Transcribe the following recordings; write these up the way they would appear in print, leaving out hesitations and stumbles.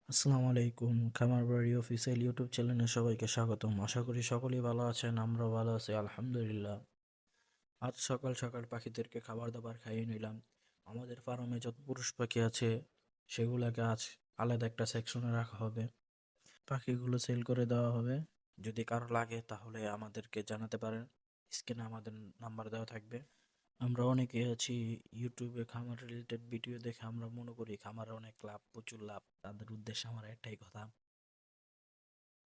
আসসালামু আলাইকুম। খামারবাড়ি official YouTube চ্যানেলে সবাইকে স্বাগতম। আশা করি সকলেই ভালো আছেন, আমরাও ভালো আছি আলহামদুলিল্লাহ। আজ সকাল সকাল পাখিদেরকে খাবার দাবার খাইয়ে নিলাম। আমাদের ফার্মে যত পুরুষ পাখি আছে সেগুলোকে আজ আলাদা একটা সেকশনে রাখা হবে। পাখিগুলো সেল করে দেওয়া হবে। যদি কারো লাগে তাহলে আমাদেরকে জানাতে পারেন। স্ক্রিনে আমাদের নাম্বার দেওয়া থাকবে। আমরা অনেকে আছি ইউটিউবে খামার রিলেটেড ভিডিও দেখে আমরা মনে করি খামারে অনেক লাভ, প্রচুর লাভ। তাদের উদ্দেশ্যে আমার একটাই কথা,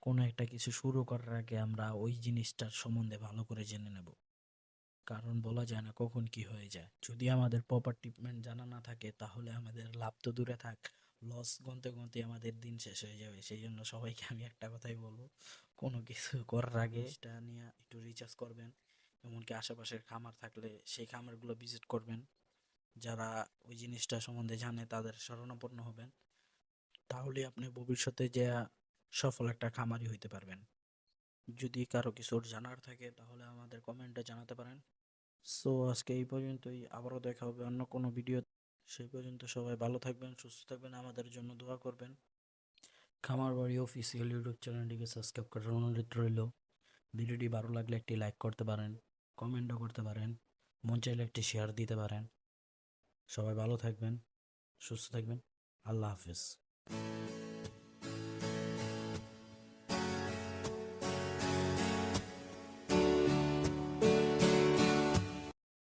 কোনো একটা কিছু শুরু করার আগে আমরা ওই জিনিসটার সম্বন্ধে ভালো করে জেনে নেব। কারণ বলা যায় না কখন কি হয়ে যায়। যদি আমাদের প্রপার ট্রিটমেন্ট জানা না থাকে তাহলে আমাদের লাভ তো দূরে থাক, লস গুনতে গুনতে আমাদের দিন শেষ হয়ে যাবে। সেই জন্য সবাইকে আমি একটা কথাই বলবো, কোনো কিছু করার আগে সেটা নিয়ে একটু রিসার্চ করবেন। এমনকি আশেপাশের খামার থাকলে সেই খামারগুলো ভিজিট করবেন। যারা ওই জিনিসটা সম্বন্ধে জানে তাদের শরণাপন্ন হবেন। তাহলে আপনি ভবিষ্যতে যে সফল একটা খামারি হইতে পারবেন। যদি কারো কিছুর জানার থাকে তাহলে আমাদের কমেন্টে জানাতে পারেন। সো আজকে এই পর্যন্তই, আবারও দেখা হবে অন্য কোনো ভিডিও। সেই পর্যন্ত সবাই ভালো থাকবেন, সুস্থ থাকবেন, আমাদের জন্য দোয়া করবেন। খামার বাড়ি অফিসিয়াল ইউটিউব চ্যানেলটিকে সাবস্ক্রাইব করার অনুরোধ রইল। ভিডিওটি ভালো লাগলে একটি লাইক করতে পারেন, কমেন্টও করতে পারেন, মন চাইলে একটি শেয়ার দিতে পারেন। সবাই ভালো থাকবেন, সুস্থ থাকবেন। আল্লাহ হাফেজ।